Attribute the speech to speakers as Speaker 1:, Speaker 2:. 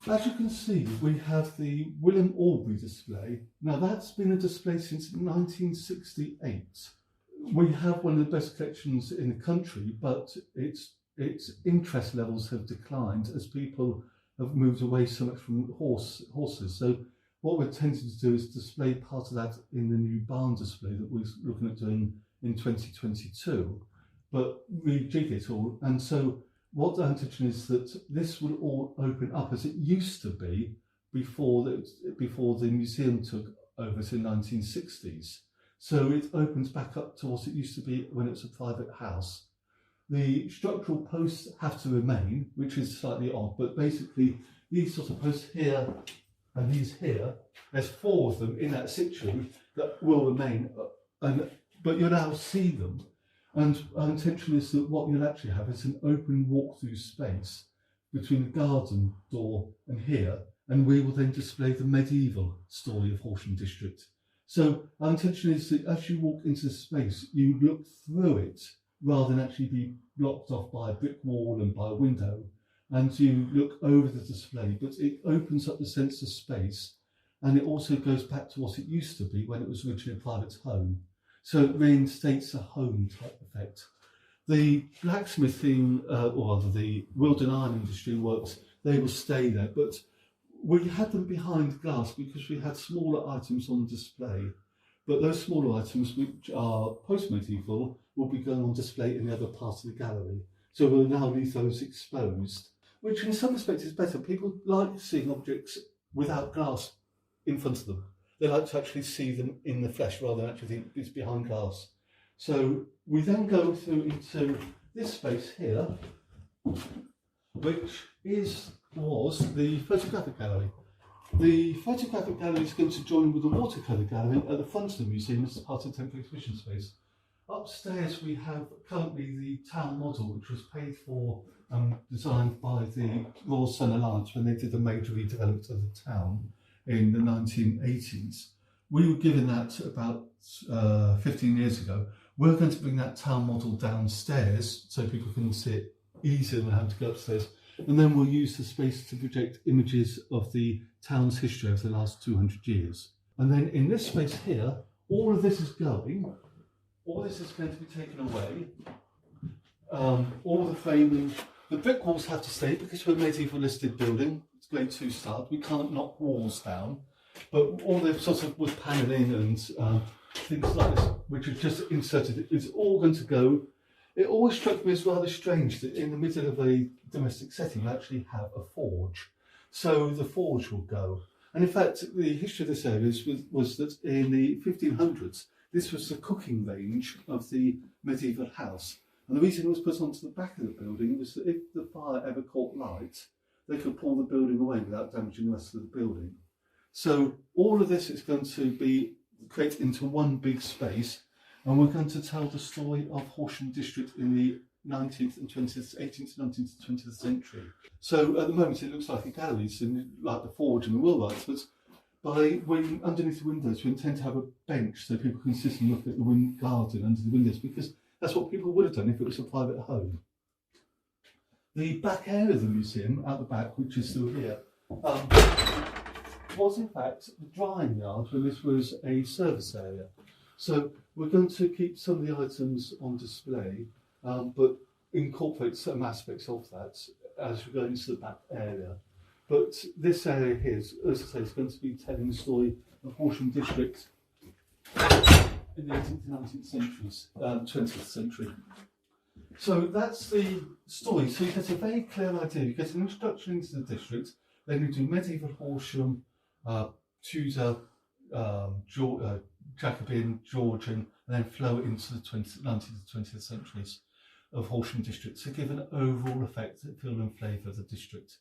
Speaker 1: As you can see, we have the William Albery display. Now that's been a display since 1968. We have one of the best collections in the country, but its interest levels have declined as people have moved away so much from horses. So what we're tending to do is display part of that in the new barn display that we're looking at doing in 2022, but rejig it all. And so what our intention is that this will all open up as it used to be before the museum took over in the 1960s. So it opens back up to what it used to be when it was a private house. The structural posts have to remain, which is slightly odd, but basically these sort of posts here and these here, there's 4 of them in that situ that will remain, but you'll now see them. And our intention is that what you'll actually have is an open walk-through space between the garden door and here, and we will then display the medieval story of Horsham District. So our intention is that as you walk into the space, you look through it rather than actually be blocked off by a brick wall and by a window, and you look over the display, but it opens up the sense of space, and it also goes back to what it used to be when it was originally a private home. So it reinstates a home type effect. The blacksmithing, or rather the Wealden Iron Industry works, they will stay there, but we had them behind glass because we had smaller items on display. But those smaller items, which are post-medieval, will be going on display in the other part of the gallery. So we'll now leave those exposed, which in some respects is better. People like seeing objects without glass in front of them. They like to actually see them in the flesh rather than actually think it's behind glass. So we then go through into this space here, which was the photographic gallery. The photographic gallery is going to join with the watercolour gallery at the front of the museum as part of the temporary exhibition space. Upstairs we have currently the town model, which was paid for and designed by the Royal Sun Alliance when they did a major redevelopment of the town in the 1980s. We were given that about 15 years ago. We're going to bring that town model downstairs so people can see it easier than having to go upstairs. And then we'll use the space to project images of the town's history over the last 200 years. And then in this space here, all of this is going. All this is going to be taken away. All the framing, the brick walls have to stay because we're a medieval listed building. It's grade 2 start. We can't knock walls down. But all the sort of wood panelling and things like this, which is just inserted, is all going to go. It always struck me as rather strange that in the middle of a domestic setting you actually have a forge. So the forge will go. And in fact, the history of this area was that in the 1500s, this was the cooking range of the medieval house. And the reason it was put onto the back of the building was that if the fire ever caught light, they could pull the building away without damaging the rest of the building. So all of this is going to be created into one big space, and we're going to tell the story of Horsham District in the 19th and 20th, 18th, 19th and 20th century. So at the moment it looks like a gallery, so like the forge and the wheelwrights, but underneath the windows we intend to have a bench so people can sit and look at the garden under the windows, because that's what people would have done if it was a private home. The back area of the museum, out the back, which is still here, was in fact the drying yard when this was a service area. So we're going to keep some of the items on display, but incorporate some aspects of that as we go into the back area. But this area here, as I say, is going to be telling the story of Horsham District in the 18th and 19th centuries, 20th century. So that's the story. So you get a very clear idea. You get an introduction into the district, then you do medieval Horsham, Tudor, Jacobean, Georgian, and then flow into the 19th and 20th centuries of Horsham District to give an overall effect, feel and flavour of the district.